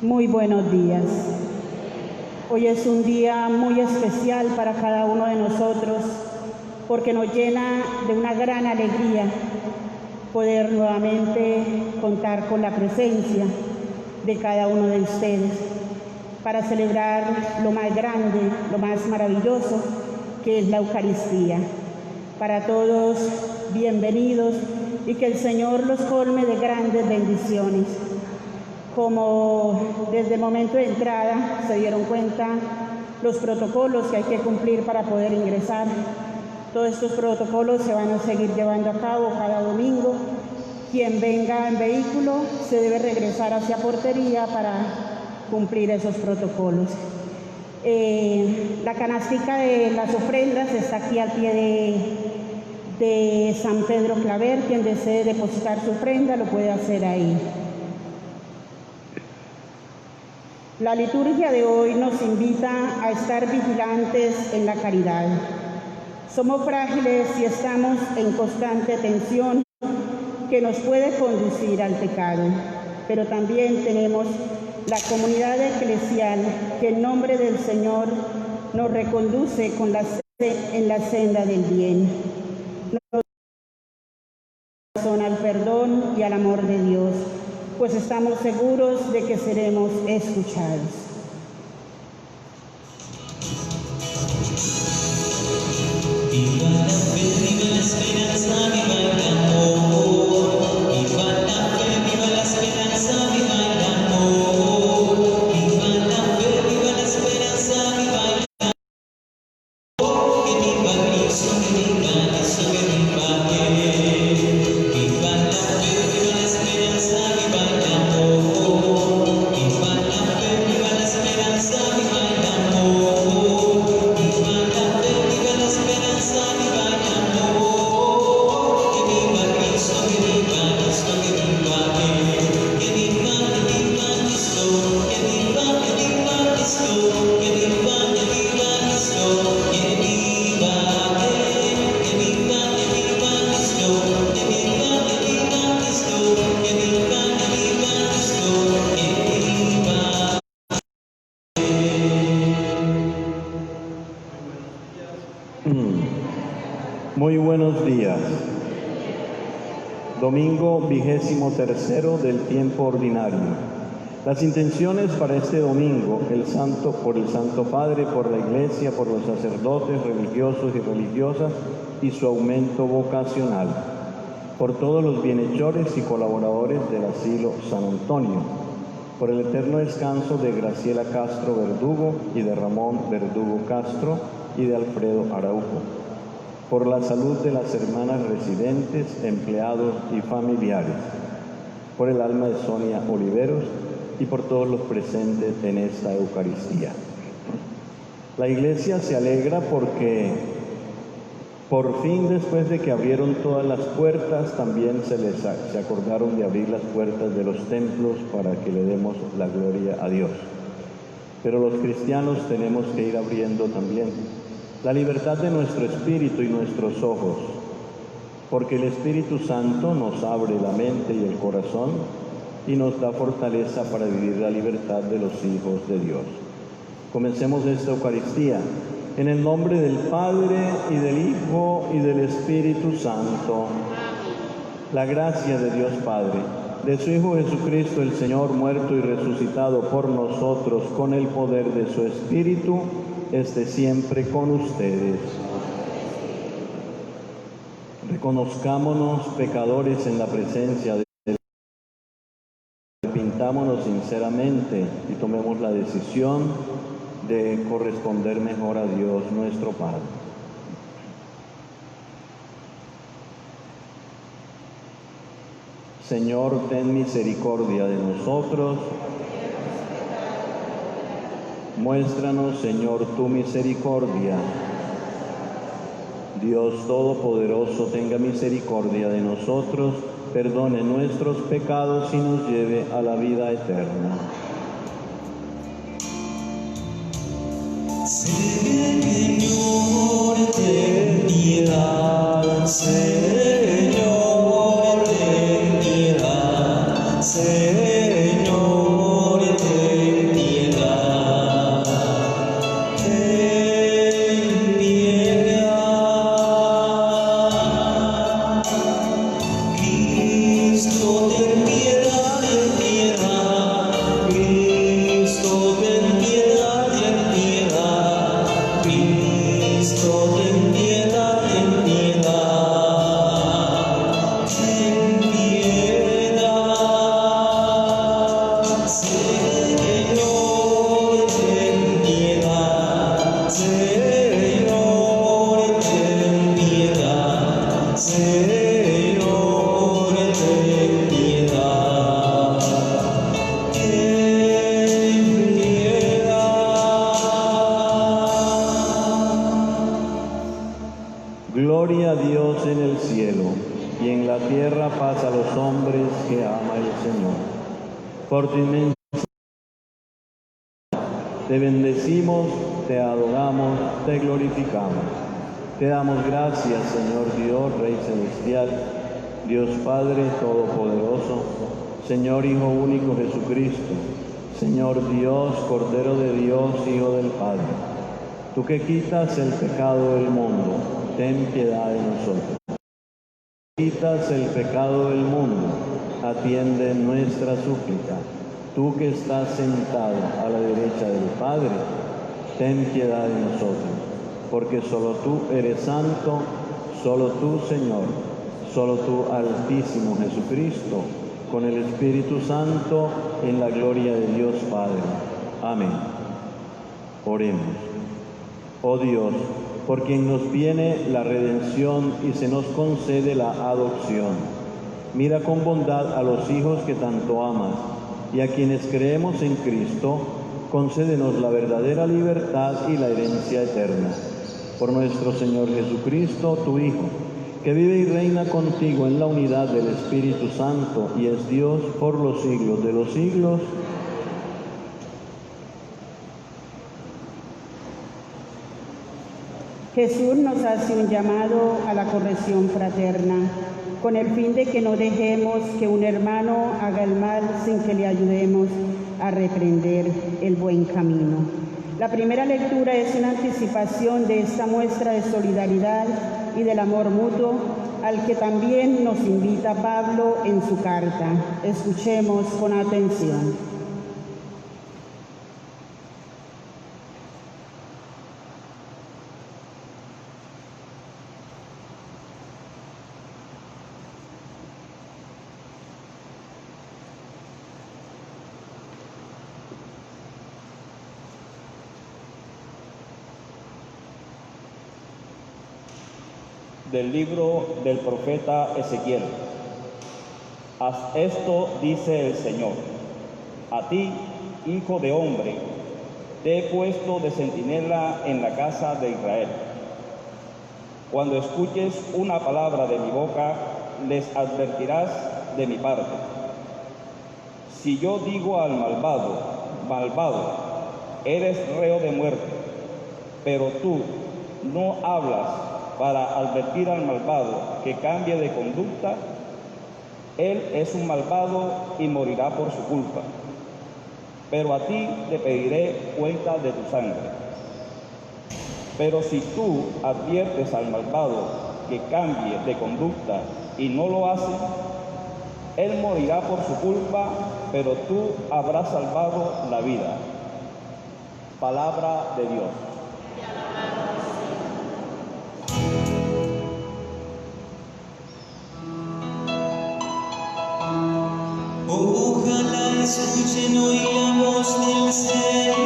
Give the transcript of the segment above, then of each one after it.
Muy buenos días. Hoy es un día muy especial para cada uno de nosotros porque nos llena de una gran alegría poder nuevamente contar con la presencia de cada uno de ustedes para celebrar lo más grande, lo más maravilloso que es la Eucaristía. Para todos, bienvenidos y que el Señor los colme de grandes bendiciones. Como desde el momento de entrada se dieron cuenta los protocolos que hay que cumplir para poder ingresar. Todos estos protocolos se van a seguir llevando a cabo cada domingo. Quien venga en vehículo se debe regresar hacia portería para cumplir esos protocolos. La canastica de las ofrendas está aquí al pie de San Pedro Claver. Quien desee depositar su ofrenda lo puede hacer ahí. La liturgia de hoy nos invita a estar vigilantes en la caridad. Somos frágiles y estamos en constante tensión que nos puede conducir al pecado, pero también tenemos la comunidad eclesial que en nombre del Señor nos reconduce en la senda del bien. Nos da al perdón y al amor de Dios, pues estamos seguros de que seremos escuchados. Viva la fe, viva la esperanza, viva el amor. Viva la fe, viva la esperanza, viva el amor. Viva la fe, viva la esperanza, viva el amor. Que viva Cristo, que viva Cristo, que viva Él. Viva la fe, viva la esperanza, viva el amor. Viva la fe, viva la esperanza, viva el amor. Viva la fe, viva la esperanza, viva el amor. Que viva Cristo, que viva Cristo, que viva Él. Que viva Cristo, que viva Cristo, que viva Cristo, que viva Él. Que viva Cristo, que viva Cristo, que viva Cristo, que viva. Muy buenos días. Domingo 23º del tiempo ordinario. Las intenciones para este domingo, por el Santo Padre, por la Iglesia, por los sacerdotes religiosos y religiosas y su aumento vocacional, por todos los bienhechores y colaboradores del Asilo San Antonio, por el eterno descanso de Graciela Castro Verdugo y de Ramón Verdugo Castro y de Alfredo Araujo, por la salud de las hermanas residentes, empleados y familiares, por el alma de Sonia Oliveros y por todos los presentes en esta Eucaristía. La Iglesia se alegra porque por fin, después de que abrieron todas las puertas, también se acordaron de abrir las puertas de los templos para que le demos la gloria a Dios. Pero los cristianos tenemos que ir abriendo también la libertad de nuestro espíritu y nuestros ojos, porque el Espíritu Santo nos abre la mente y el corazón y nos da fortaleza para vivir la libertad de los hijos de Dios. Comencemos esta Eucaristía en el nombre del Padre y del Hijo y del Espíritu Santo. La gracia de Dios Padre, de su Hijo Jesucristo el Señor, muerto y resucitado por nosotros con el poder de su Espíritu, esté siempre con ustedes. Reconozcámonos pecadores en la presencia de Dios. Arrepentámonos sinceramente y tomemos la decisión de corresponder mejor a Dios nuestro Padre. Señor, ten misericordia de nosotros. Muéstranos, Señor, tu misericordia. Dios Todopoderoso, tenga misericordia de nosotros, perdone nuestros pecados y nos lleve a la vida eterna. Señor, ten piedad. Señor, ten piedad. Señor, ten Gloria a Dios en el cielo, y en la tierra paz a los hombres que ama el Señor. Por tu inmensa te bendecimos, te adoramos, te glorificamos. Te damos gracias, Señor Dios, Rey Celestial, Dios Padre Todopoderoso, Señor Hijo único Jesucristo, Señor Dios, Cordero de Dios, Hijo del Padre. Tú que quitas el pecado del mundo, ten piedad de nosotros. Quitas el pecado del mundo, atiende nuestra súplica. Tú que estás sentado a la derecha del Padre, ten piedad de nosotros, porque solo tú eres santo, solo tú, Señor, solo tú, Altísimo Jesucristo, con el Espíritu Santo, en la gloria de Dios Padre. Amén. Oremos. Oh Dios, por quien nos viene la redención y se nos concede la adopción, mira con bondad a los hijos que tanto amas, y a quienes creemos en Cristo, concédenos la verdadera libertad y la herencia eterna. Por nuestro Señor Jesucristo, tu Hijo, que vive y reina contigo en la unidad del Espíritu Santo y es Dios por los siglos de los siglos. Jesús nos hace un llamado a la corrección fraterna, con el fin de que no dejemos que un hermano haga el mal sin que le ayudemos a reprender el buen camino. La primera lectura es una anticipación de esta muestra de solidaridad y del amor mutuo al que también nos invita Pablo en su carta. Escuchemos con atención. Del libro del profeta Ezequiel. Haz esto, dice el Señor: a ti, hijo de hombre, te he puesto de centinela en la casa de Israel. Cuando escuches una palabra de mi boca, les advertirás de mi parte. Si yo digo al malvado, malvado, eres reo de muerte, pero tú no hablas para advertir al malvado que cambie de conducta, él es un malvado y morirá por su culpa. Pero a ti te pediré cuenta de tu sangre. Pero si tú adviertes al malvado que cambie de conducta y no lo hace, él morirá por su culpa, pero tú habrás salvado la vida. Palabra de Dios. Ojalá escuchen hoy la voz del Señor.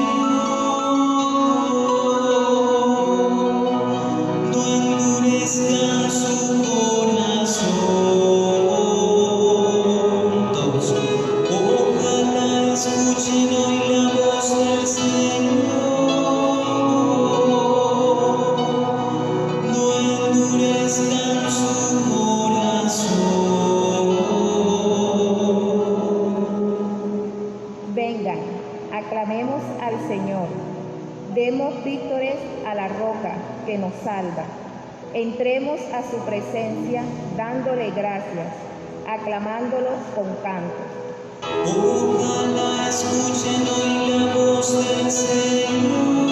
No endurezcan su corazón. Todos. Ojalá escuchen hoy la voz del Señor. No endurezcan su corazón. Vengan, aclamemos al Señor, demos vítores a la roca que nos salva. Entremos a su presencia dándole gracias, aclamándolos con cantos. Ojalá escuchen hoy la voz del Señor.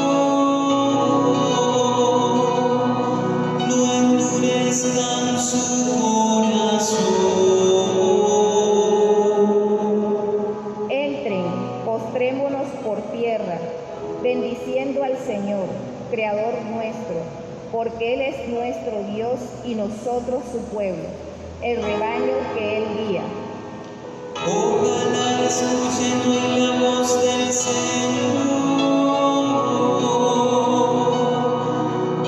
No endurezcan su corazón. Postrémonos por tierra, bendiciendo al Señor, Creador nuestro, porque Él es nuestro Dios y nosotros su pueblo, el rebaño que Él guía. Ojalá escuchen hoy la voz del Señor.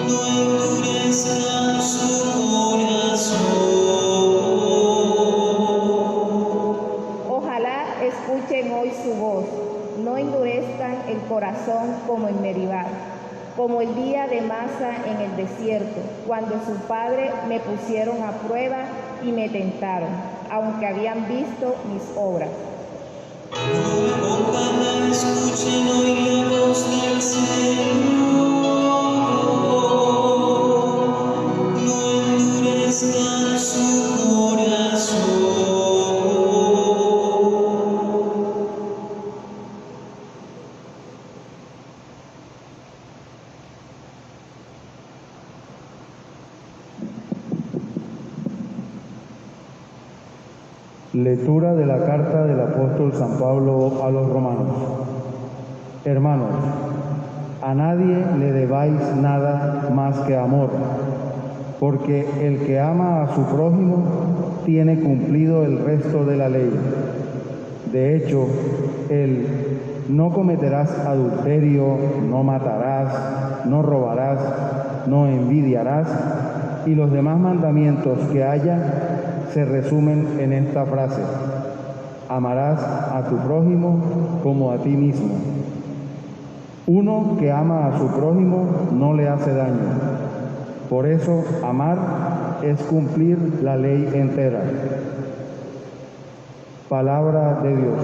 No endurezcan su corazón. Ojalá escuchen hoy su voz, no endurezcan el corazón como en Meribá, como el día de Masa en el desierto, cuando su padre me pusieron a prueba y me tentaron, aunque habían visto mis obras. Ojalá escuchen hoy la voz del Señor, no endurezcan su corazón. Lectura de la carta del apóstol San Pablo a los romanos. Hermanos, a nadie le debáis nada más que amor, porque el que ama a su prójimo tiene cumplido el resto de la ley. De hecho, el no cometerás adulterio, no matarás, no robarás, no envidiarás y los demás mandamientos que haya se resumen en esta frase: amarás a tu prójimo como a ti mismo. Uno que ama a su prójimo no le hace daño. Por eso, amar es cumplir la ley entera. Palabra de Dios.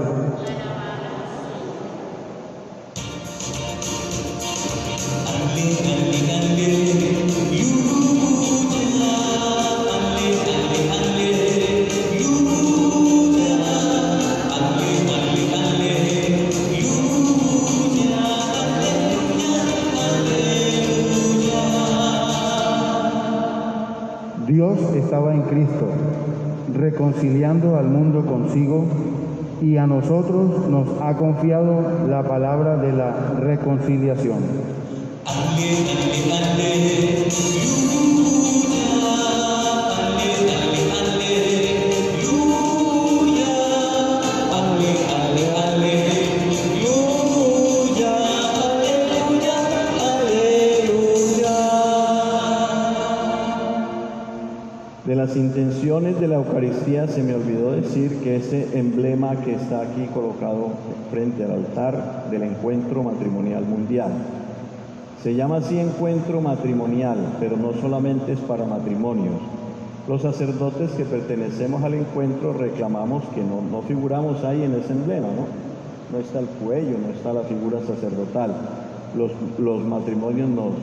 Dios estaba en Cristo, reconciliando al mundo consigo, y a nosotros nos ha confiado la palabra de la reconciliación. De las intenciones de la Eucaristía se me olvidó decir que ese emblema que está aquí colocado frente al altar del Encuentro Matrimonial Mundial se llama así Encuentro Matrimonial, pero no solamente es para matrimonios. Los sacerdotes que pertenecemos al encuentro reclamamos que no figuramos ahí en ese emblema, ¿no? No está el cuello, no está la figura sacerdotal. Los matrimonios nos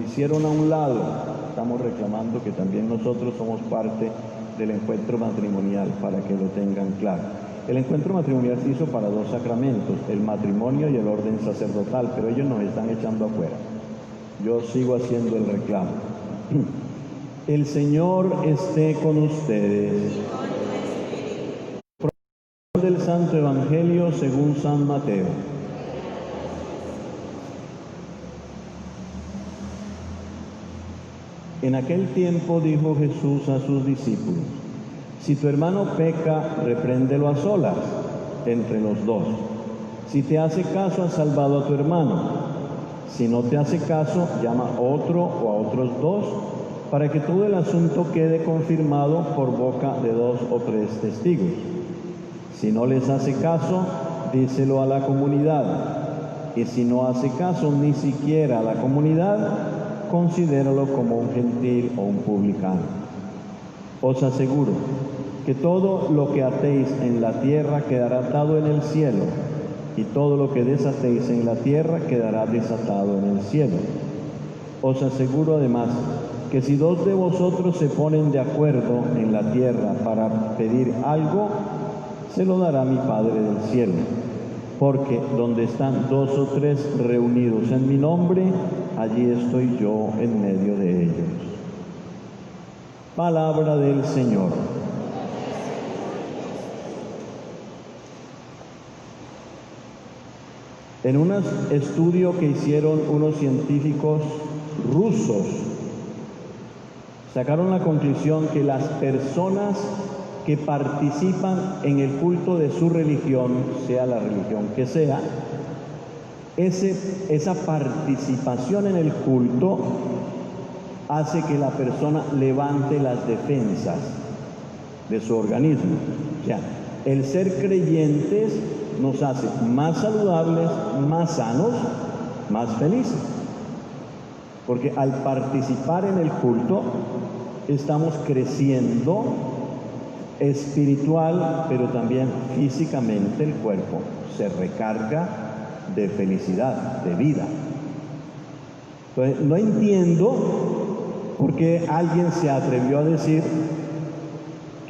hicieron a un lado. Estamos reclamando que también nosotros somos parte del encuentro matrimonial, para que lo tengan claro. El encuentro matrimonial se hizo para dos sacramentos, el matrimonio y el orden sacerdotal, pero ellos nos están echando afuera. Yo sigo haciendo el reclamo. El Señor esté con ustedes. Del Santo Evangelio según San Mateo. En aquel tiempo dijo Jesús a sus discípulos: si tu hermano peca, repréndelo a solas, entre los dos. Si te hace caso, has salvado a tu hermano. Si no te hace caso, llama a otro o a otros dos, para que todo el asunto quede confirmado por boca de 2 o 3 testigos. Si no les hace caso, díselo a la comunidad. Y si no hace caso ni siquiera a la comunidad, considéralo como un gentil o un publicano. Os aseguro que todo lo que atéis en la tierra quedará atado en el cielo, y todo lo que desatéis en la tierra quedará desatado en el cielo. Os aseguro además que si 2 de vosotros se ponen de acuerdo en la tierra para pedir algo, se lo dará mi Padre del cielo. Porque donde están 2 o 3 reunidos en mi nombre, allí estoy yo en medio de ellos. Palabra del Señor. En un estudio que hicieron unos científicos rusos, sacaron la conclusión que las personas que participan en el culto de su religión, sea la religión que sea, esa participación en el culto hace que la persona levante las defensas de su organismo. O sea, el ser creyentes nos hace más saludables, más sanos, más felices. porque al participar en el culto estamos creciendo espiritual, pero también físicamente el cuerpo se recarga de felicidad, de vida. Entonces, no entiendo por qué alguien se atrevió a decir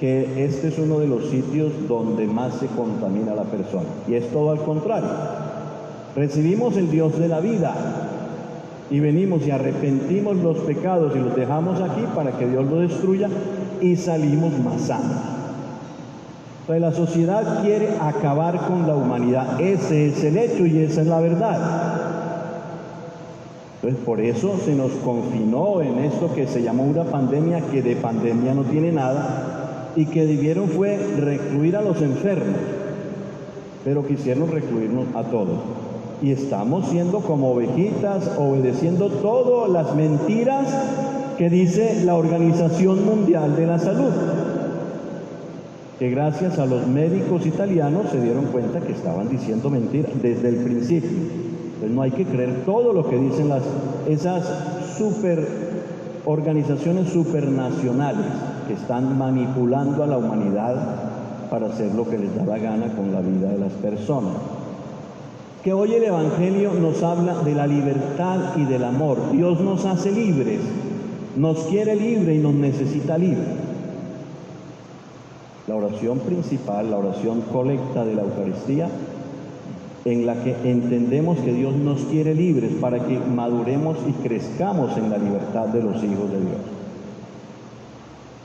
que este es uno de los sitios donde más se contamina la persona. Y es todo al contrario. Recibimos el Dios de la vida y venimos y arrepentimos los pecados y los dejamos aquí para que Dios lo destruya y salimos más sanos. Entonces la sociedad quiere acabar con la humanidad. Ese es el hecho y esa es la verdad. Entonces por eso se nos confinó en esto que se llamó una pandemia, que de pandemia no tiene nada, y que debieron fue recluir a los enfermos, pero quisieron recluirnos a todos. Y estamos siendo como ovejitas, obedeciendo todas las mentiras que dice la Organización Mundial de la Salud, que gracias a los médicos italianos se dieron cuenta que estaban diciendo mentiras desde el principio. Entonces no hay que creer todo lo que dicen esas organizaciones supernacionales que están manipulando a la humanidad para hacer lo que les da la gana con la vida de las personas. Que hoy el Evangelio nos habla de la libertad y del amor. Dios nos hace libres, nos quiere libre y nos necesita libre. La oración principal, la oración colecta de la Eucaristía, en la que entendemos que Dios nos quiere libres para que maduremos y crezcamos en la libertad de los hijos de Dios.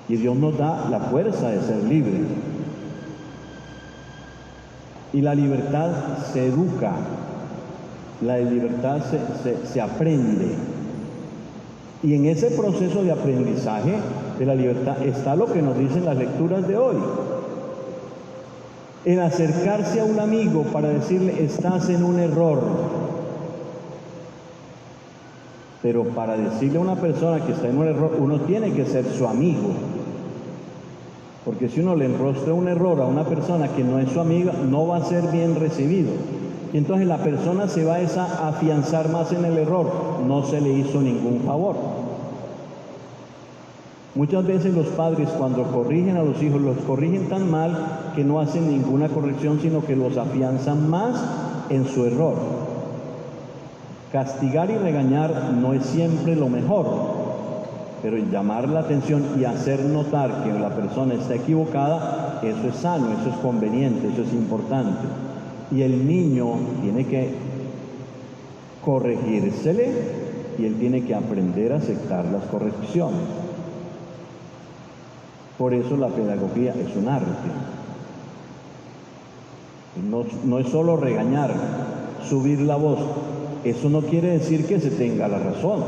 Y Dios nos da la fuerza de ser libres. Y la libertad se educa, la libertad se aprende. Y en ese proceso de aprendizaje de la libertad está lo que nos dicen las lecturas de hoy. El acercarse a un amigo para decirle, estás en un error. Pero para decirle a una persona que está en un error, uno tiene que ser su amigo. Porque si uno le enrostra un error a una persona que no es su amiga, no va a ser bien recibido. Y entonces la persona se va a afianzar más en el error. No se le hizo ningún favor. Muchas veces los padres, cuando corrigen a los hijos, los corrigen tan mal que no hacen ninguna corrección, sino que los afianzan más en su error. Castigar y regañar no es siempre lo mejor, pero llamar la atención y hacer notar que la persona está equivocada, eso es sano, eso es conveniente, eso es importante. Y el niño tiene que corregírsele y él tiene que aprender a aceptar las correcciones. Por eso la pedagogía es un arte. No es solo regañar, subir la voz. Eso no quiere decir que se tenga la razón.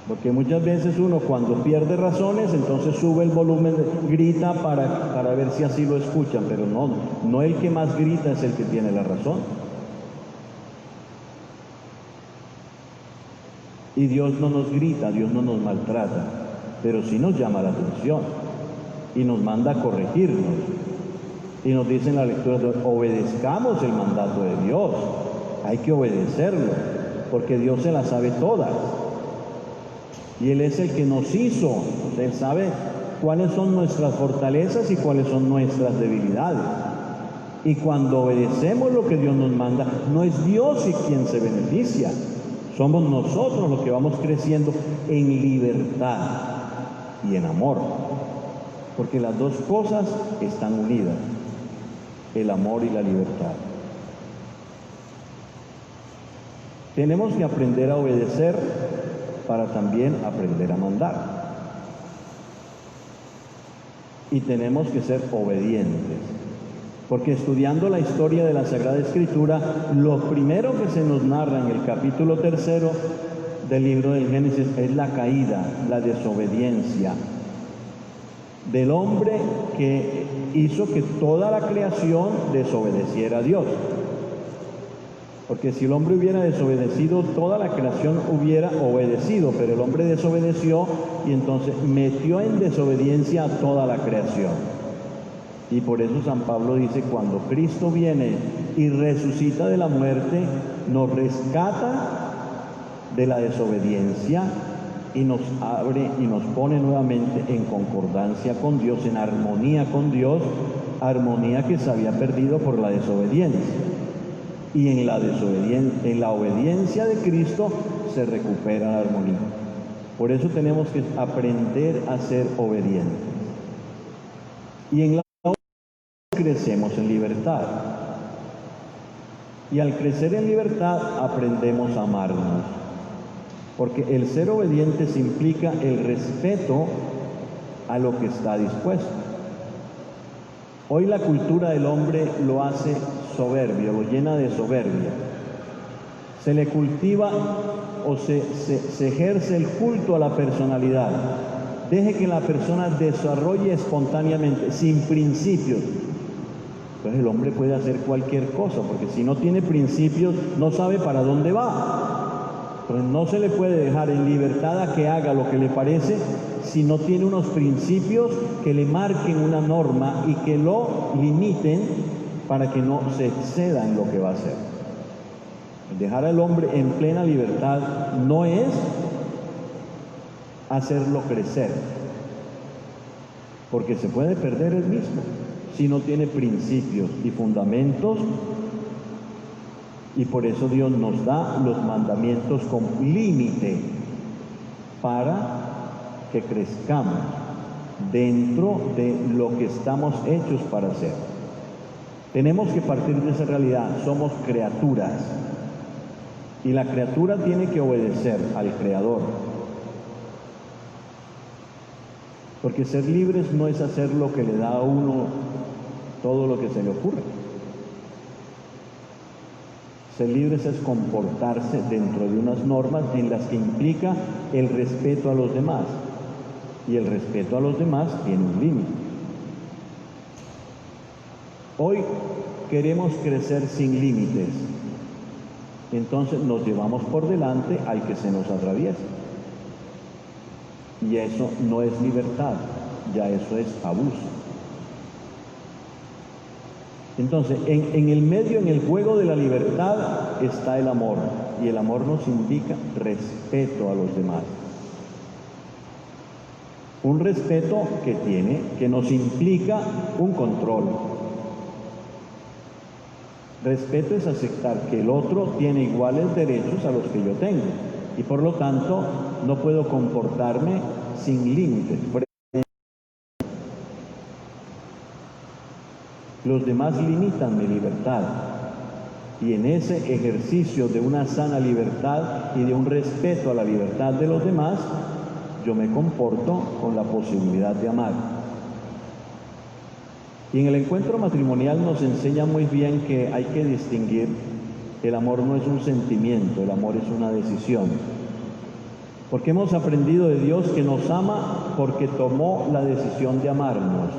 Porque muchas veces uno cuando pierde razones, entonces sube el volumen, grita para ver si así lo escuchan, pero no el que más grita es el que tiene la razón. Y Dios no nos grita, Dios no nos maltrata, pero sí nos llama la atención y nos manda a corregirnos. Y nos dice en la lectura, obedezcamos el mandato de Dios, hay que obedecerlo, porque Dios se las sabe todas. Y Él es el que nos hizo, Él sabe cuáles son nuestras fortalezas y cuáles son nuestras debilidades. Y cuando obedecemos lo que Dios nos manda, no es Dios quien se beneficia, somos nosotros los que vamos creciendo en libertad y en amor, porque las dos cosas están unidas, el amor y la libertad. Tenemos que aprender a obedecer para también aprender a mandar. Y tenemos que ser obedientes, porque estudiando la historia de la Sagrada Escritura, lo primero que se nos narra en el capítulo 3 del libro del Génesis es la caída, la desobediencia del hombre que hizo que toda la creación desobedeciera a Dios. Porque si el hombre hubiera desobedecido, toda la creación hubiera obedecido, pero el hombre desobedeció y entonces metió en desobediencia a toda la creación. Y por eso San Pablo dice, cuando Cristo viene y resucita de la muerte, nos rescata de la desobediencia y nos abre y nos pone nuevamente en concordancia con Dios, en armonía con Dios, armonía que se había perdido por la desobediencia. Y en la obediencia de Cristo se recupera la armonía. Por eso tenemos que aprender a ser obedientes. Y en la obediencia crecemos en libertad. Y al crecer en libertad aprendemos a amarnos. Porque el ser obedientes implica el respeto a lo que está dispuesto. Hoy la cultura del hombre lo hace soberbio, lo llena de soberbia. Se le cultiva o se ejerce el culto a la personalidad. Deje que la persona desarrolle espontáneamente, sin principios. Entonces el hombre puede hacer cualquier cosa, porque si no tiene principios, no sabe para dónde va. Pero no se le puede dejar en libertad a que haga lo que le parece si no tiene unos principios que le marquen una norma y que lo limiten para que no se exceda en lo que va a hacer. Dejar al hombre en plena libertad no es hacerlo crecer, porque se puede perder él mismo si no tiene principios y fundamentos. Y por eso Dios nos da los mandamientos con límite para que crezcamos dentro de lo que estamos hechos para hacer. Tenemos que partir de esa realidad. Somos criaturas y la criatura tiene que obedecer al Creador. Porque ser libres no es hacer lo que le da a uno todo lo que se le ocurre. Ser libres es comportarse dentro de unas normas en las que implica el respeto a los demás. Y el respeto a los demás tiene un límite. Hoy queremos crecer sin límites. Entonces nos llevamos por delante al que se nos atraviesa. Y eso no es libertad, ya eso es abuso. Entonces, en el medio, en el juego de la libertad, está el amor. Y el amor nos indica respeto a los demás. Un respeto que nos implica un control. Respeto es aceptar que el otro tiene iguales derechos a los que yo tengo. Y por lo tanto, no puedo comportarme sin límites. Los demás limitan mi libertad. Y en ese ejercicio de una sana libertad y de un respeto a la libertad de los demás, yo me comporto con la posibilidad de amar. Y en el encuentro matrimonial nos enseña muy bien que hay que distinguir. El amor no es un sentimiento, el amor es una decisión. Porque hemos aprendido de Dios que nos ama porque tomó la decisión de amarnos.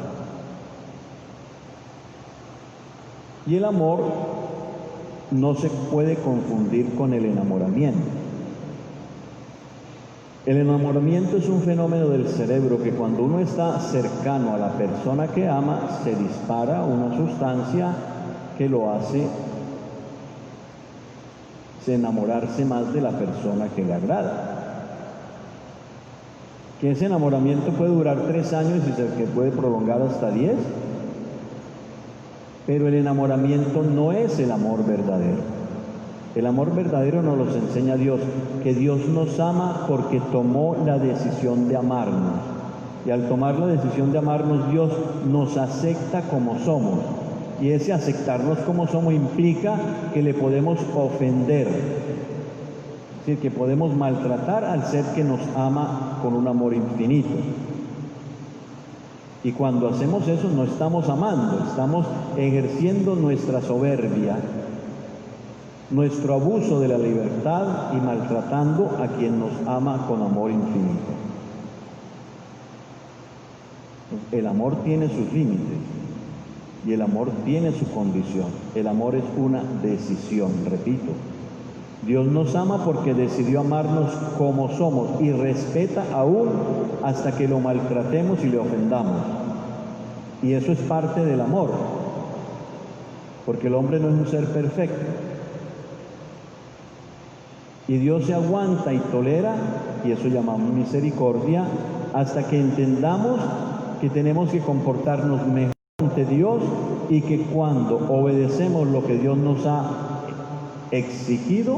Y el amor no se puede confundir con el enamoramiento. El enamoramiento es un fenómeno del cerebro que cuando uno está cercano a la persona que ama, se dispara una sustancia que lo hace enamorarse más de la persona que le agrada. Que ese enamoramiento puede durar 3 años y que puede prolongar hasta 10. Pero el enamoramiento no es el amor verdadero. El amor verdadero nos lo enseña Dios, que Dios nos ama porque tomó la decisión de amarnos. Y al tomar la decisión de amarnos, Dios nos acepta como somos. Y ese aceptarnos como somos implica que le podemos ofender. Es decir, que podemos maltratar al ser que nos ama con un amor infinito. Y cuando hacemos eso no estamos amando, estamos ejerciendo nuestra soberbia, nuestro abuso de la libertad y maltratando a quien nos ama con amor infinito. El amor tiene sus límites y el amor tiene su condición. El amor es una decisión, repito. Dios nos ama porque decidió amarnos como somos y respeta aún hasta que lo maltratemos y le ofendamos. Y eso es parte del amor, porque el hombre no es un ser perfecto. Y Dios se aguanta y tolera, y eso llamamos misericordia, hasta que entendamos que tenemos que comportarnos mejor ante Dios y que cuando obedecemos lo que Dios nos ha exigido,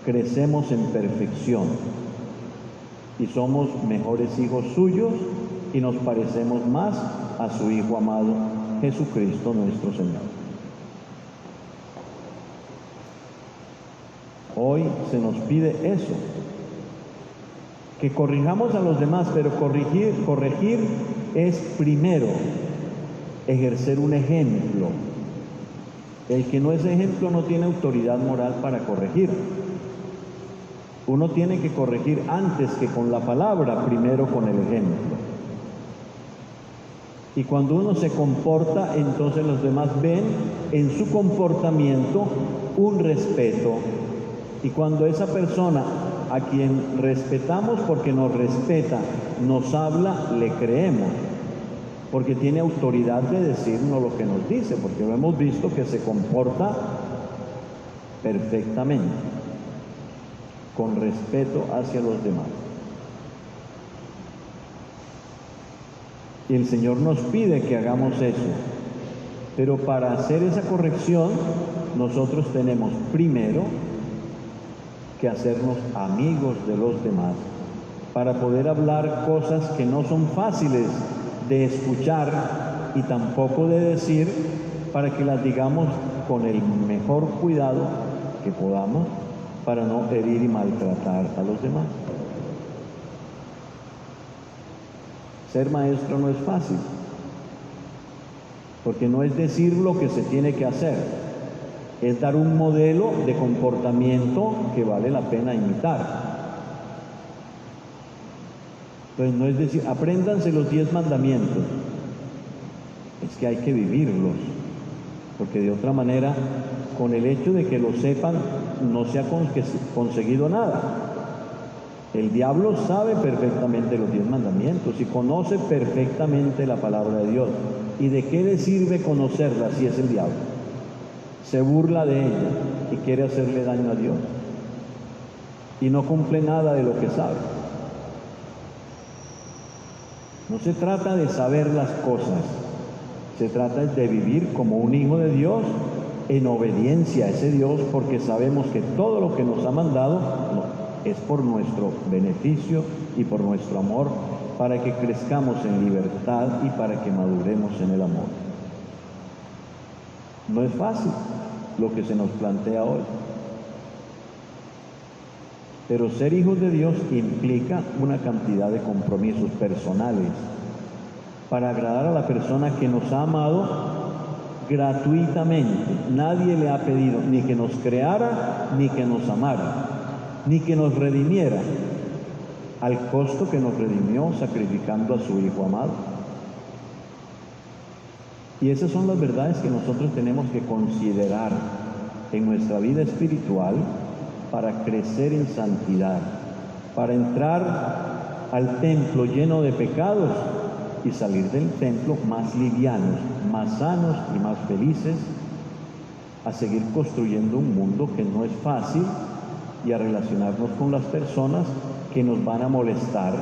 crecemos en perfección y somos mejores hijos suyos y nos parecemos más a su Hijo amado, Jesucristo nuestro Señor. Hoy se nos pide eso, que corrijamos a los demás, pero corregir es primero ejercer un ejemplo. El que no es ejemplo no tiene autoridad moral para corregir. Uno tiene que corregir antes que con la palabra, primero con el ejemplo. Y cuando uno se comporta, entonces los demás ven en su comportamiento un respeto. Y cuando esa persona a quien respetamos porque nos respeta, nos habla, le creemos, porque tiene autoridad de decirnos lo que nos dice, porque lo hemos visto que se comporta perfectamente, con respeto hacia los demás. Y el Señor nos pide que hagamos eso, pero para hacer esa corrección, nosotros tenemos primero que hacernos amigos de los demás, para poder hablar cosas que no son fáciles de escuchar y tampoco de decir, para que las digamos con el mejor cuidado que podamos, para no herir y maltratar a los demás. Ser maestro no es fácil, porque no es decir lo que se tiene que hacer, es dar un modelo de comportamiento que vale la pena imitar. Entonces no es decir, apréndanse los 10 mandamientos, es que hay que vivirlos, porque de otra manera, con el hecho de que lo sepan, no se ha conseguido nada. El diablo sabe perfectamente los 10 mandamientos y conoce perfectamente la palabra de Dios. ¿Y de qué le sirve conocerla si es el diablo? Se burla de ella y quiere hacerle daño a Dios. Y no cumple nada de lo que sabe. No se trata de saber las cosas, se trata de vivir como un hijo de Dios en obediencia a ese Dios, porque sabemos que todo lo que nos ha mandado es por nuestro beneficio y por nuestro amor, para que crezcamos en libertad y para que maduremos en el amor. No es fácil lo que se nos plantea hoy, pero ser hijos de Dios implica una cantidad de compromisos personales para agradar a la persona que nos ha amado gratuitamente. Nadie le ha pedido ni que nos creara, ni que nos amara, ni que nos redimiera, al costo que nos redimió sacrificando a su Hijo amado. Y esas son las verdades que nosotros tenemos que considerar en nuestra vida espiritual para crecer en santidad, para entrar al templo lleno de pecados y salir del templo más livianos, más sanos y más felices, a seguir construyendo un mundo que no es fácil y a relacionarnos con las personas que nos van a molestar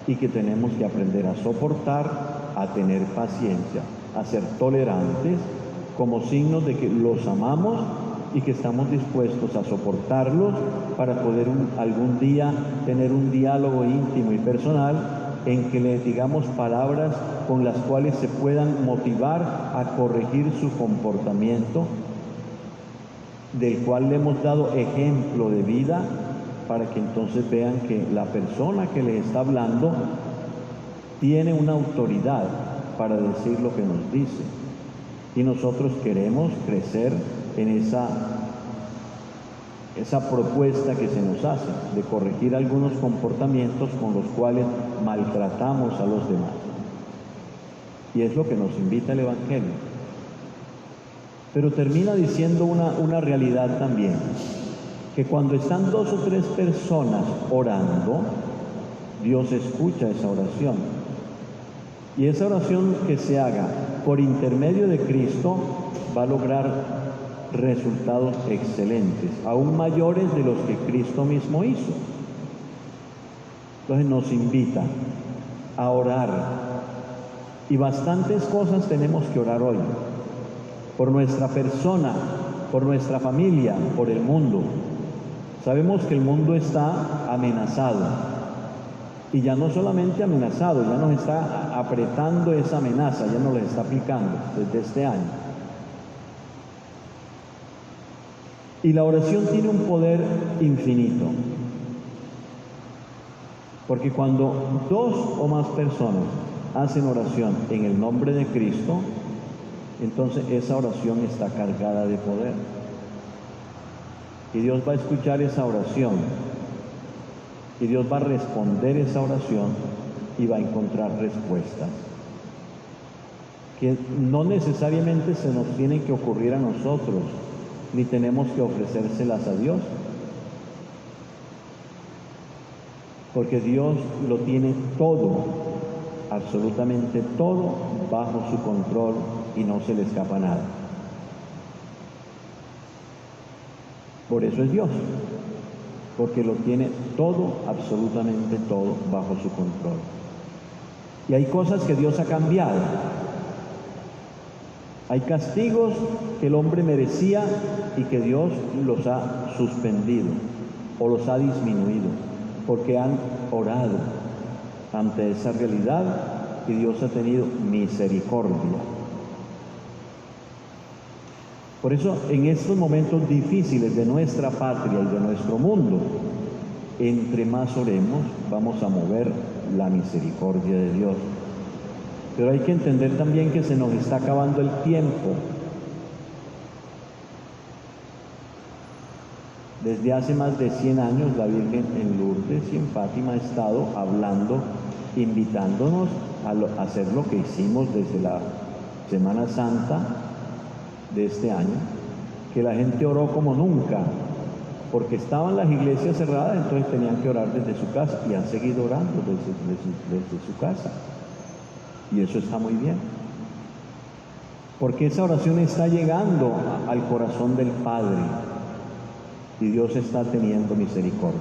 y que tenemos que aprender a soportar, a tener paciencia, a ser tolerantes, como signos de que los amamos y que estamos dispuestos a soportarlos para poder algún día tener un diálogo íntimo y personal en que le digamos palabras con las cuales se puedan motivar a corregir su comportamiento, del cual le hemos dado ejemplo de vida, para que entonces vean que la persona que les está hablando tiene una autoridad para decir lo que nos dice. Y nosotros queremos crecer en esa propuesta que se nos hace, de corregir algunos comportamientos con los cuales maltratamos a los demás. Y es lo que nos invita el Evangelio. Pero termina diciendo una realidad también, que cuando están 2 o 3 personas orando, Dios escucha esa oración. Y esa oración que se haga por intermedio de Cristo va a lograr resultados excelentes, aún mayores de los que Cristo mismo hizo. Entonces nos invita a orar, y bastantes cosas tenemos que orar hoy, por nuestra persona, por nuestra familia, por el mundo. Sabemos que el mundo está amenazado, y ya no solamente amenazado, ya nos está apretando esa amenaza, ya nos la está aplicando desde este año. Y la oración tiene un poder infinito, porque cuando dos o más personas hacen oración en el nombre de Cristo, entonces esa oración está cargada de poder. Y Dios va a escuchar esa oración, y Dios va a responder esa oración, y va a encontrar respuestas que no necesariamente se nos tienen que ocurrir a nosotros, ni tenemos que ofrecérselas a Dios, porque Dios lo tiene todo, absolutamente todo, bajo su control, y no se le escapa nada. Por eso es Dios, porque lo tiene todo, absolutamente todo, bajo su control. Y hay cosas que Dios ha cambiado. Hay castigos que el hombre merecía y que Dios los ha suspendido o los ha disminuido, porque han orado ante esa realidad y Dios ha tenido misericordia. Por eso, en estos momentos difíciles de nuestra patria y de nuestro mundo, entre más oremos, vamos a mover la misericordia de Dios. Pero hay que entender también que se nos está acabando el tiempo. Desde hace más de 100 años la Virgen en Lourdes y en Fátima ha estado hablando, invitándonos a hacer lo que hicimos desde la Semana Santa de este año, que la gente oró como nunca, porque estaban las iglesias cerradas, entonces tenían que orar desde su casa, y han seguido orando desde su casa. Y eso está muy bien, porque esa oración está llegando al corazón del Padre y Dios está teniendo misericordia.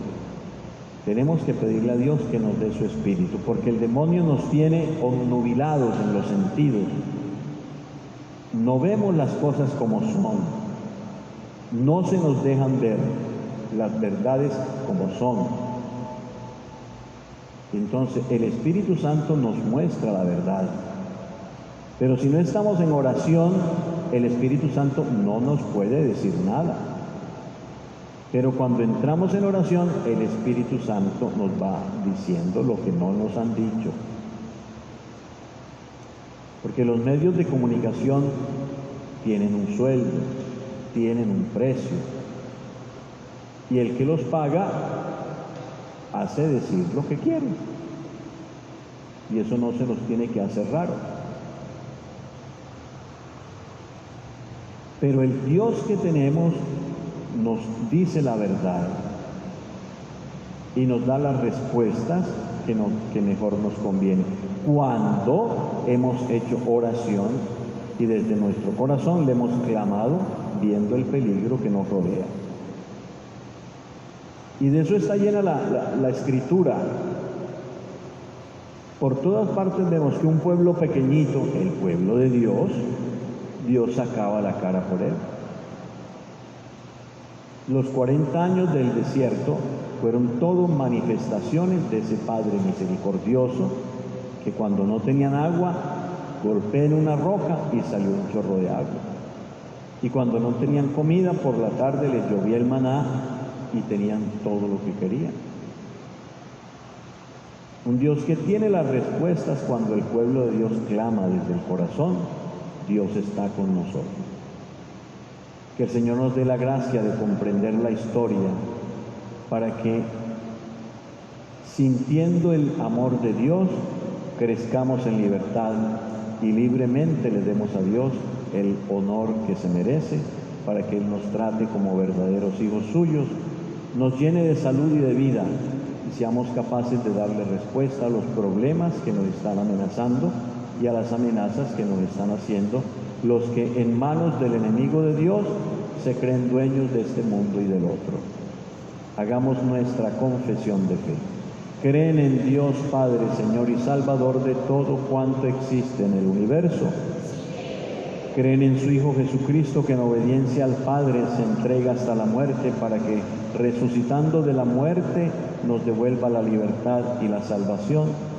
Tenemos que pedirle a Dios que nos dé su espíritu, porque el demonio nos tiene obnubilados en los sentidos. No vemos las cosas como son, no se nos dejan ver las verdades como son. Entonces el Espíritu Santo nos muestra la verdad, pero si no estamos en oración, el Espíritu Santo no nos puede decir nada. Pero cuando entramos en oración, el Espíritu Santo nos va diciendo lo que no nos han dicho. Porque los medios de comunicación tienen un sueldo, tienen un precio, y el que los paga hace decir lo que quiere, y eso no se nos tiene que hacer raro. Pero el Dios que tenemos nos dice la verdad y nos da las respuestas que mejor nos conviene, cuando hemos hecho oración y desde nuestro corazón le hemos clamado viendo el peligro que nos rodea. Y de eso está llena la Escritura. Por todas partes vemos que un pueblo pequeñito, el pueblo de Dios, Dios sacaba la cara por él. Los 40 años del desierto fueron todo manifestaciones de ese Padre misericordioso, que cuando no tenían agua, golpeó en una roca y salió un chorro de agua. Y cuando no tenían comida, por la tarde les llovía el maná y tenían todo lo que querían. Un Dios que tiene las respuestas cuando el pueblo de Dios clama desde el corazón. Dios está con nosotros. Que el Señor nos dé la gracia de comprender la historia para que, sintiendo el amor de Dios, crezcamos en libertad y libremente le demos a Dios el honor que se merece, para que Él nos trate como verdaderos hijos suyos, nos llene de salud y de vida, y seamos capaces de darle respuesta a los problemas que nos están amenazando y a las amenazas que nos están haciendo los que en manos del enemigo de Dios se creen dueños de este mundo y del otro. Hagamos nuestra confesión de fe. Creen en Dios Padre, Señor y Salvador de todo cuanto existe en el universo. Creen en su Hijo Jesucristo, que en obediencia al Padre se entrega hasta la muerte para que, resucitando de la muerte, nos devuelva la libertad y la salvación.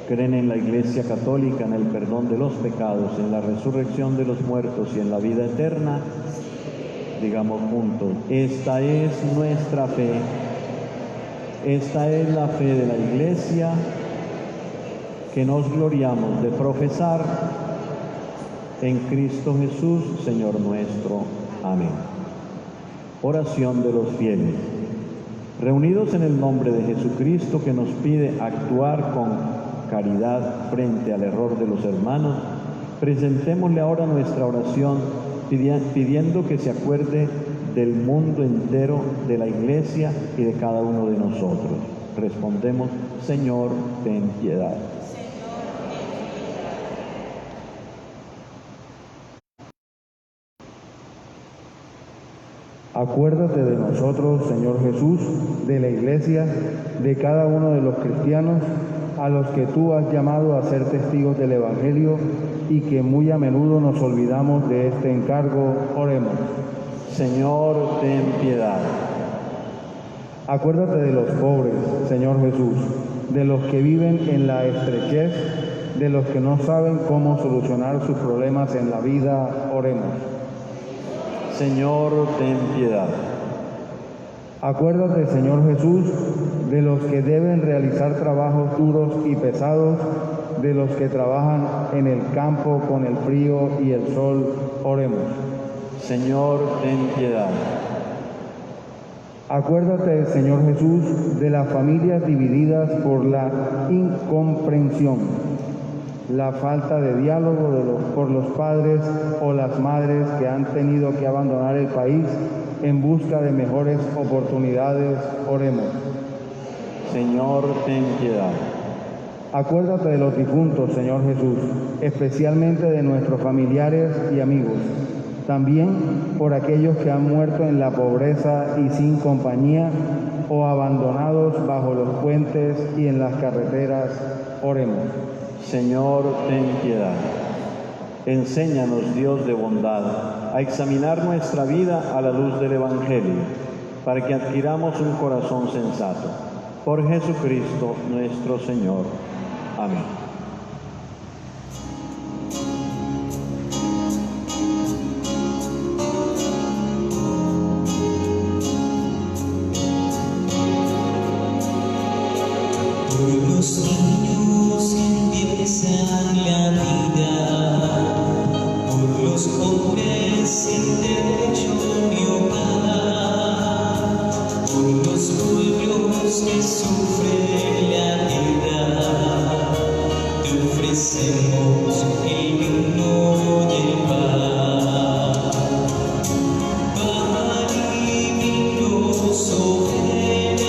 Creen en la Iglesia Católica, en el perdón de los pecados, en la resurrección de los muertos y en la vida eterna. Digamos juntos: esta es nuestra fe. Esta es la fe de la Iglesia que nos gloriamos de profesar en Cristo Jesús, Señor nuestro. Amén. Oración de los fieles. Reunidos en el nombre de Jesucristo, que nos pide actuar con caridad frente al error de los hermanos, presentémosle ahora nuestra oración pidiendo que se acuerde del mundo entero, de la Iglesia y de cada uno de nosotros. Respondemos: Señor, ten piedad. Acuérdate de nosotros, Señor Jesús, de la Iglesia, de cada uno de los cristianos a los que tú has llamado a ser testigos del Evangelio y que muy a menudo nos olvidamos de este encargo. Oremos. Señor, ten piedad. Acuérdate de los pobres, Señor Jesús, de los que viven en la estrechez, de los que no saben cómo solucionar sus problemas en la vida. Oremos. Señor, ten piedad. Acuérdate, Señor Jesús, de los que deben realizar trabajos duros y pesados, de los que trabajan en el campo con el frío y el sol. Oremos. Señor, ten piedad. Acuérdate, Señor Jesús, de las familias divididas por la incomprensión, la falta de diálogo por los padres o las madres que han tenido que abandonar el país en busca de mejores oportunidades. Oremos. Señor, ten piedad. Acuérdate de los difuntos, Señor Jesús, especialmente de nuestros familiares y amigos. También por aquellos que han muerto en la pobreza y sin compañía o abandonados bajo los puentes y en las carreteras. Oremos. Señor, ten piedad. Enséñanos, Dios de bondad, a examinar nuestra vida a la luz del Evangelio, para que adquiramos un corazón sensato. Por Jesucristo nuestro Señor. Amén. Por los niños que empiezan la vida, por los pobres sin techo ni hogar, por los pueblos que sufren la guerra, te ofrecemos el vino del paz. Pan y vino sobre la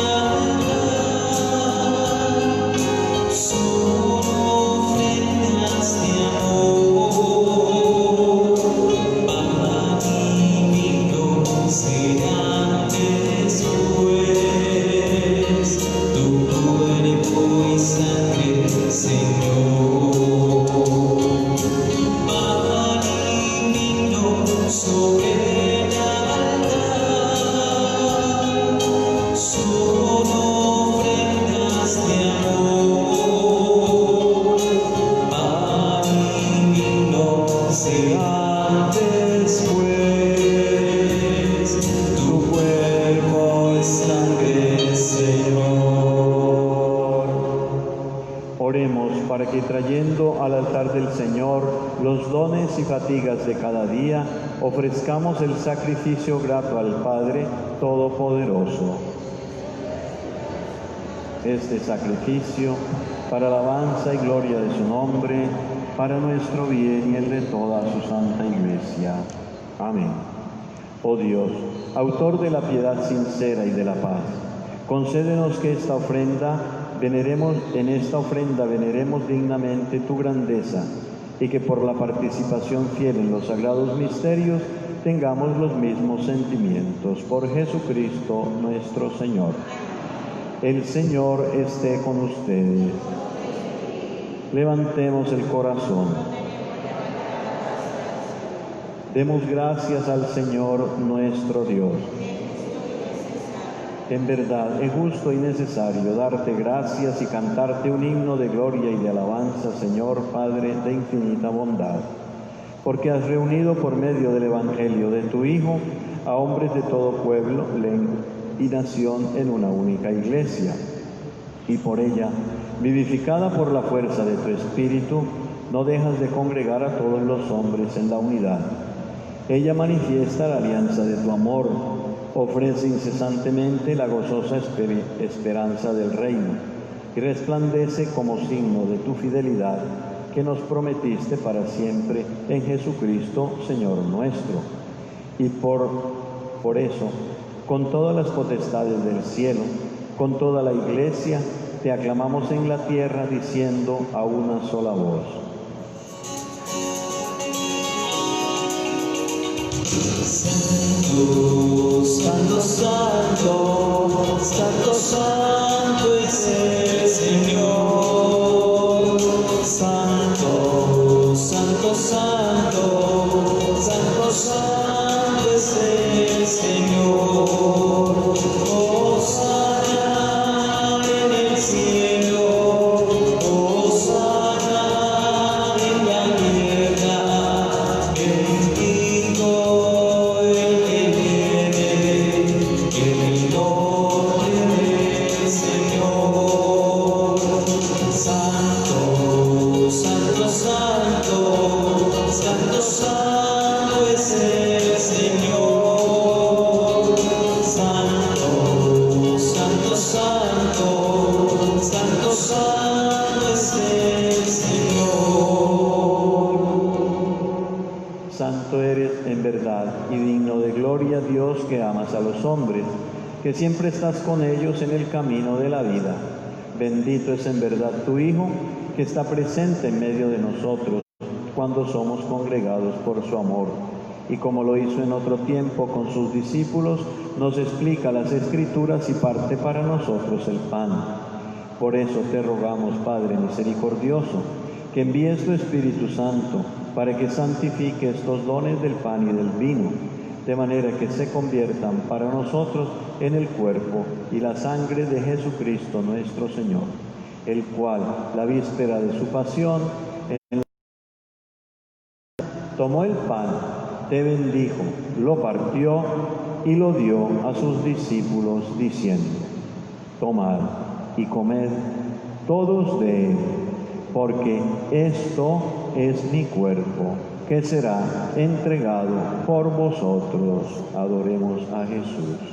para que, trayendo al altar del Señor los dones y fatigas de cada día, ofrezcamos el sacrificio grato al Padre Todopoderoso. Este sacrificio, para alabanza y gloria de su nombre, para nuestro bien y el de toda su santa Iglesia. Amén. Oh Dios, autor de la piedad sincera y de la paz, concédenos que en esta ofrenda veneremos dignamente tu grandeza, y que por la participación fiel en los sagrados misterios tengamos los mismos sentimientos. Por Jesucristo nuestro Señor. El Señor esté con ustedes. Levantemos el corazón. Demos gracias al Señor nuestro Dios. En verdad es justo y necesario darte gracias y cantarte un himno de gloria y de alabanza, Señor Padre de infinita bondad, porque has reunido por medio del Evangelio de tu Hijo a hombres de todo pueblo, lengua y nación en una única iglesia, y por ella, vivificada por la fuerza de tu Espíritu, no dejas de congregar a todos los hombres en la unidad. Ella manifiesta la alianza de tu amor, ofrece incesantemente la gozosa esperanza del reino y resplandece como signo de tu fidelidad que nos prometiste para siempre en Jesucristo, Señor nuestro. Y por eso, con todas las potestades del cielo, con toda la iglesia, te aclamamos en la tierra diciendo a una sola voz: Santo, santo, santo, santo es el Señor. Santo, santo, santo, santo, santo es el Señor. Hosana en el cielo, hosana en la tierra, bendito el que viene en el nombre del Señor. Santo, santo, santo, santo, santo es el Señor. Santo, santo, santo, santo, santo es el Señor. Santo eres en verdad y digno de gloria, Dios, que amas a los hombres, que siempre estás con ellos en el camino de la vida. Bendito es en verdad tu Hijo, que está presente en medio de nosotros cuando somos congregados por su amor. Y como lo hizo en otro tiempo con sus discípulos, nos explica las Escrituras y parte para nosotros el pan. Por eso te rogamos, Padre misericordioso, que envíes tu Espíritu Santo para que santifique estos dones del pan y del vino, de manera que se conviertan para nosotros en el cuerpo y la sangre de Jesucristo nuestro Señor, el cual, la víspera de su pasión, tomó el pan, te bendijo, lo partió y lo dio a sus discípulos, diciendo: tomad y comed todos de él, porque esto es mi cuerpo, que será entregado por vosotros. Adoremos a Jesús.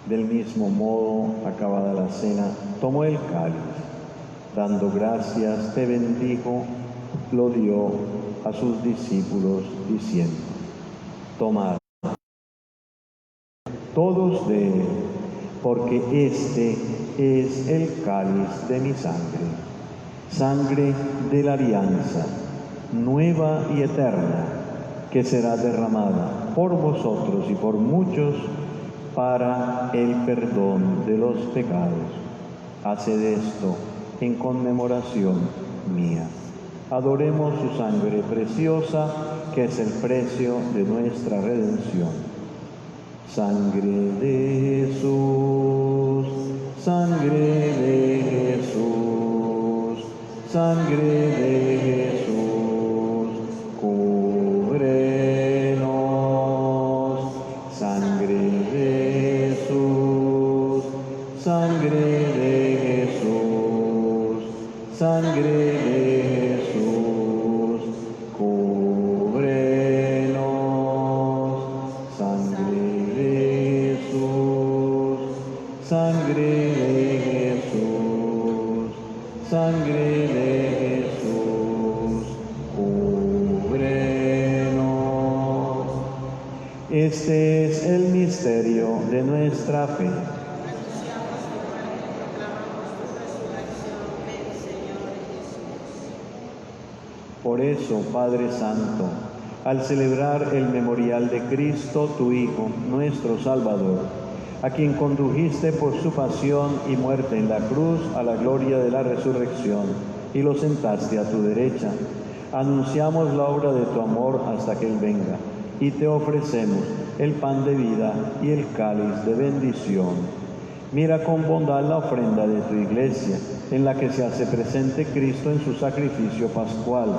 Del mismo modo, acabada la cena, tomó el cáliz, dando gracias, te bendijo, lo dio a sus discípulos, diciendo: tomad todos de él, porque este es el cáliz de mi sangre, sangre de la alianza, nueva y eterna, que será derramada por vosotros y por muchos para el perdón de los pecados. Haced esto en conmemoración mía. Adoremos su sangre preciosa, que es el precio de nuestra redención. Sangre de Jesús, sangre de Jesús, sangre de Jesús, cúbrenos. Sangre de Jesús, sangre de Jesús, sangre de Jesús, cúbrenos. sangre de Jesús, cúbrenos. Este es el misterio de nuestra fe. Por eso, Padre Santo, al celebrar el memorial de Cristo, tu Hijo, nuestro Salvador, a quien condujiste por su pasión y muerte en la cruz a la gloria de la resurrección, y lo sentaste a tu derecha, anunciamos la obra de tu amor hasta que Él venga, y te ofrecemos el pan de vida y el cáliz de bendición. Mira con bondad la ofrenda de tu Iglesia, en la que se hace presente Cristo en su sacrificio pascual,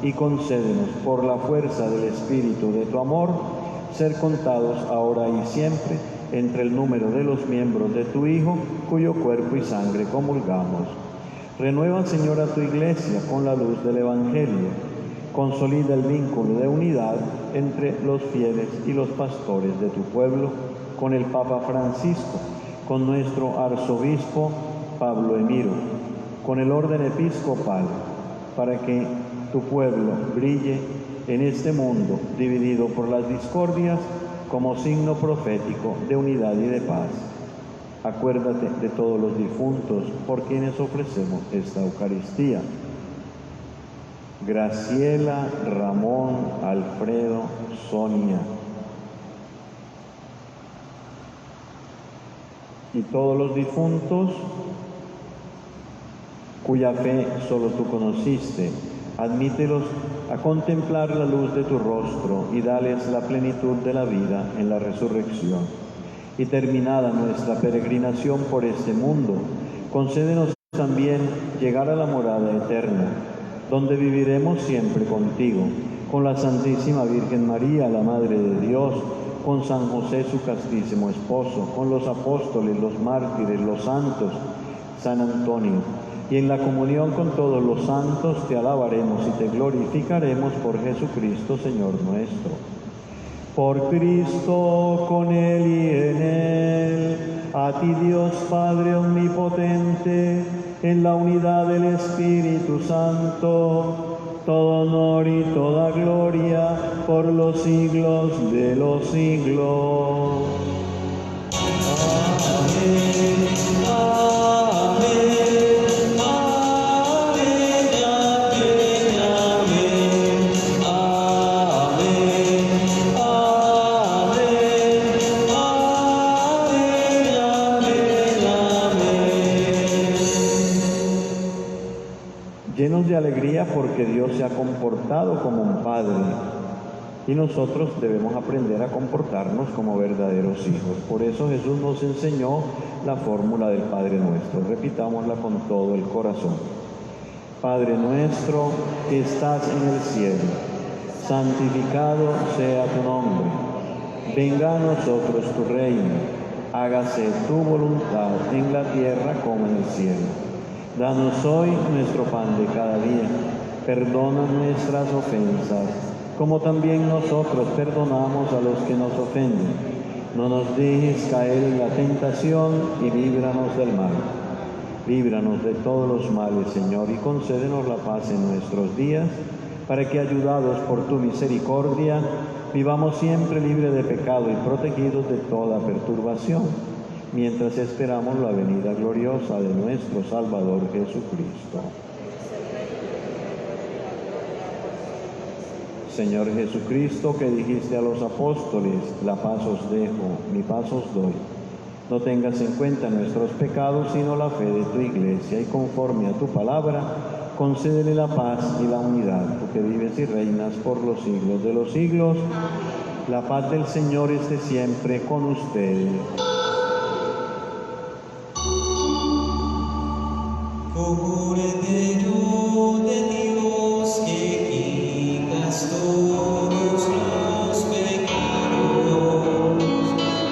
y concédenos, por la fuerza del Espíritu de tu amor, ser contados ahora y siempre entre el número de los miembros de tu Hijo, cuyo cuerpo y sangre comulgamos. Renueva, Señor, a tu Iglesia con la luz del Evangelio. Consolida el vínculo de unidad entre los fieles y los pastores de tu pueblo, con el Papa Francisco, con nuestro arzobispo Pablo Emiro, con el orden episcopal, para que tu pueblo brille en este mundo dividido por las discordias como signo profético de unidad y de paz. Acuérdate de todos los difuntos por quienes ofrecemos esta Eucaristía. Graciela, Ramón, Alfredo, Sonia. Y todos los difuntos cuya fe solo tú conociste, admítelos a contemplar la luz de tu rostro y dales la plenitud de la vida en la resurrección. Y terminada nuestra peregrinación por este mundo, concédenos también llegar a la morada eterna, donde viviremos siempre contigo, con la Santísima Virgen María, la Madre de Dios, con San José, su castísimo esposo, con los apóstoles, los mártires, los santos, San Antonio, y en la comunión con todos los santos te alabaremos y te glorificaremos por Jesucristo, Señor nuestro. Por Cristo, con Él y en Él, a ti Dios Padre Omnipotente, en la unidad del Espíritu Santo, todo honor y toda gloria por los siglos de los siglos. Amén. Amén. Llenos de alegría porque Dios se ha comportado como un Padre y nosotros debemos aprender a comportarnos como verdaderos hijos. Por eso Jesús nos enseñó la fórmula del Padre Nuestro. Repitámosla con todo el corazón. Padre nuestro que estás en el cielo, santificado sea tu nombre. Venga a nosotros tu reino. Hágase tu voluntad en la tierra como en el cielo. Danos hoy nuestro pan de cada día. Perdona nuestras ofensas, como también nosotros perdonamos a los que nos ofenden. No nos dejes caer en la tentación y líbranos del mal. Líbranos de todos los males, Señor, y concédenos la paz en nuestros días, para que, ayudados por tu misericordia, vivamos siempre libres de pecado y protegidos de toda perturbación, mientras esperamos la venida gloriosa de nuestro Salvador Jesucristo. Señor Jesucristo, que dijiste a los apóstoles, la paz os dejo, mi paz os doy. No tengas en cuenta nuestros pecados, sino la fe de tu Iglesia, y conforme a tu palabra, concédele la paz y la unidad, tú que vives y reinas por los siglos de los siglos. La paz del Señor esté siempre con ustedes. Cordero de Dios, que quitas todos los pecados,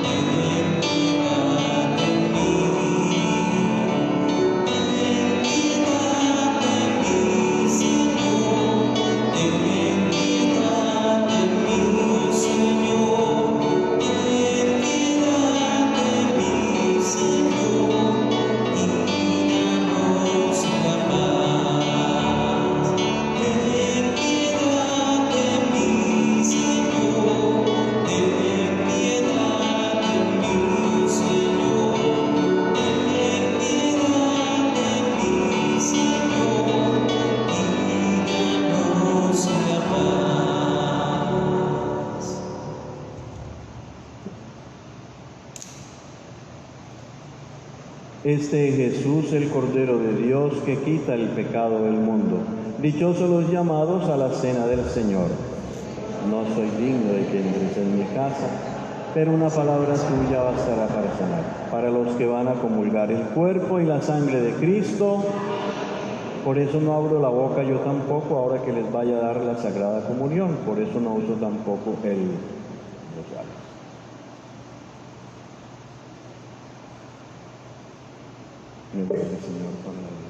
ten piedad de mí. Ten piedad de mí, Señor. Ten piedad de mí, Señor. Ten piedad de mí, Señor. Y danos la paz. Este es Jesús, el Cordero de Dios, que quita el pecado del mundo. Dichosos los llamados a la cena del Señor. No soy digno de que entres en mi casa, pero una palabra tuya bastará para sanar. Para los que van a comulgar el cuerpo y la sangre de Cristo, por eso no abro la boca yo tampoco ahora que les vaya a dar la Sagrada Comunión. Por eso no uso tampoco el rosario. Mientras el Señor con la vida.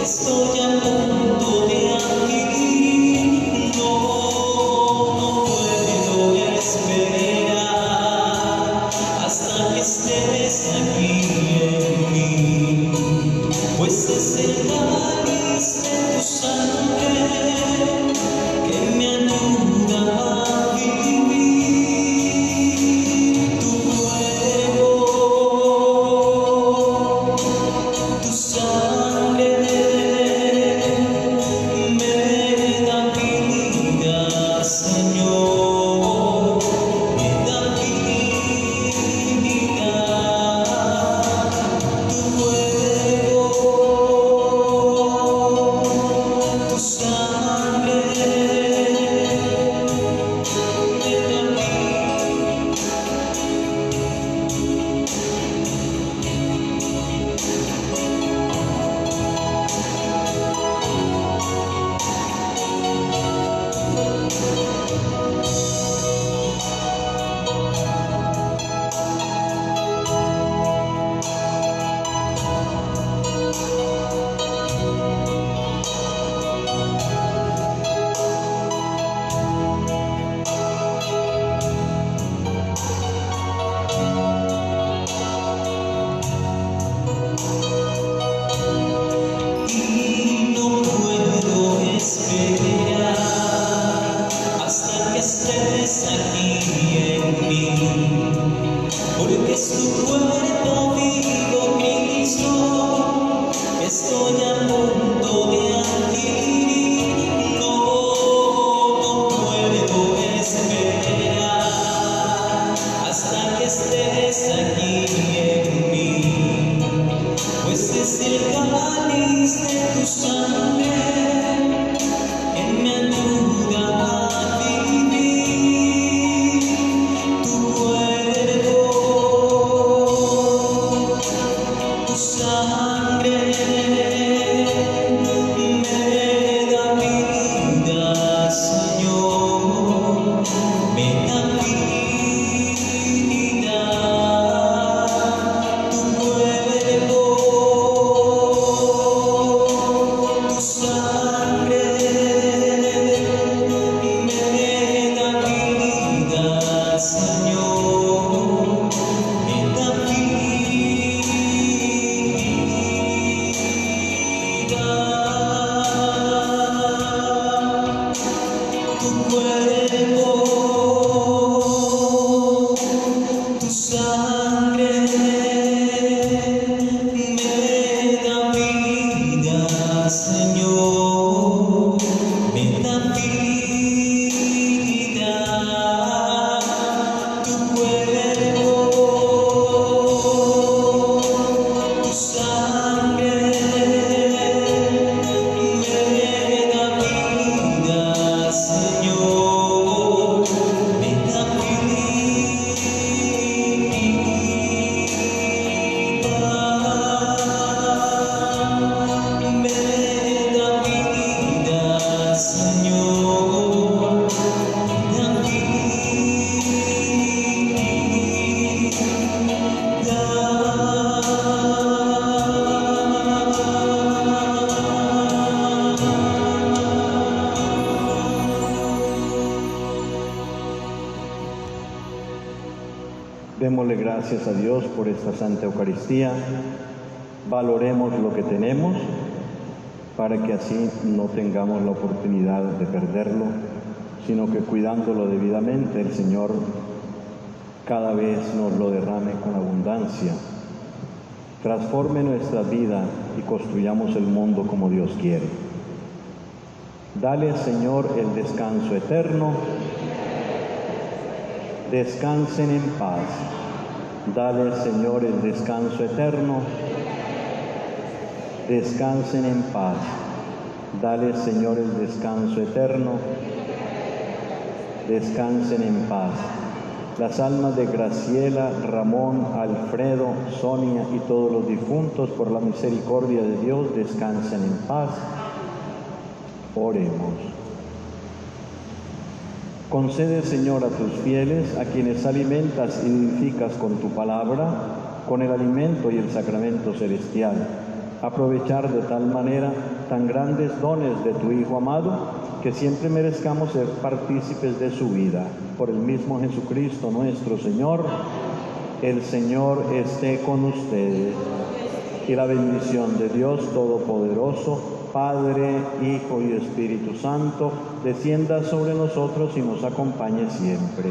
Estoy a punto de aquí, no estés aquí en mí, porque es tu cuerpo vivo, Cristo, que estoy a punto de adquirir. No puedo esperar hasta que estés aquí en mí, pues es el cáliz de tu sangre que me ayuda a vivir. Tu cuerpo, tu sangre me da vida, Señor, me da vida. Tu cuerpo, tu sangre me da vida, Señor, me da vida. Tu cuerpo, tu sangre me da vida, Señor, me da vida. Tu cuerpo, tu sangre me da vida, Señor, me da vida. Me da vida, Señor, me da Démosle gracias a Dios por esta Santa Eucaristía. Valoremos lo que tenemos para que así no tengamos la oportunidad de perderlo, sino que cuidándolo debidamente el Señor cada vez nos lo derrame con abundancia. Transforme nuestra vida y construyamos el mundo como Dios quiere. Dale, Señor, el descanso eterno. Descansen en paz. Dale, Señor, el descanso eterno. Descansen en paz. Dale, Señor, el descanso eterno. Descansen en paz. Las almas de Graciela, Ramón, Alfredo, Sonia y todos los difuntos, por la misericordia de Dios, descansen en paz. Oremos. Concede, Señor, a tus fieles, a quienes alimentas y vivificas con tu palabra, con el alimento y el sacramento celestial, aprovechar de tal manera tan grandes dones de tu Hijo amado, que siempre merezcamos ser partícipes de su vida. Por el mismo Jesucristo nuestro Señor. El Señor esté con ustedes. Y la bendición de Dios Todopoderoso, Padre, Hijo y Espíritu Santo, descienda sobre nosotros y nos acompañe siempre.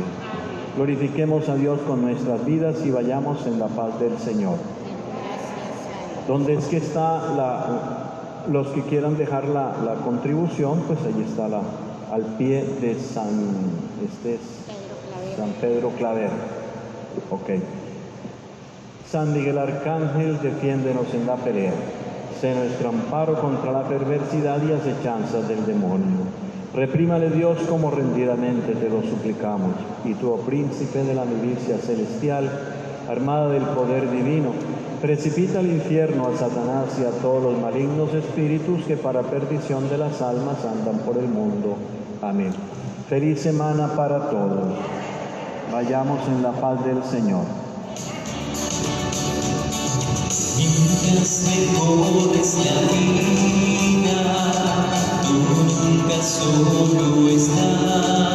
Glorifiquemos a Dios con nuestras vidas y vayamos en la paz del Señor. ¿Dónde es que está los que quieran dejar la contribución? Pues ahí está al pie de San Pedro Claver. Ok. San Miguel Arcángel, defiéndenos en la pelea. Sé nuestro amparo contra la perversidad y acechanzas del demonio. Reprímale Dios como rendidamente te lo suplicamos. Y tú, oh príncipe de la milicia celestial, armada del poder divino, precipita al infierno a Satanás y a todos los malignos espíritus que para perdición de las almas andan por el mundo. Amén. Feliz semana para todos. Vayamos en la paz del Señor. Mientras me corres la vida, tú nunca solo estás.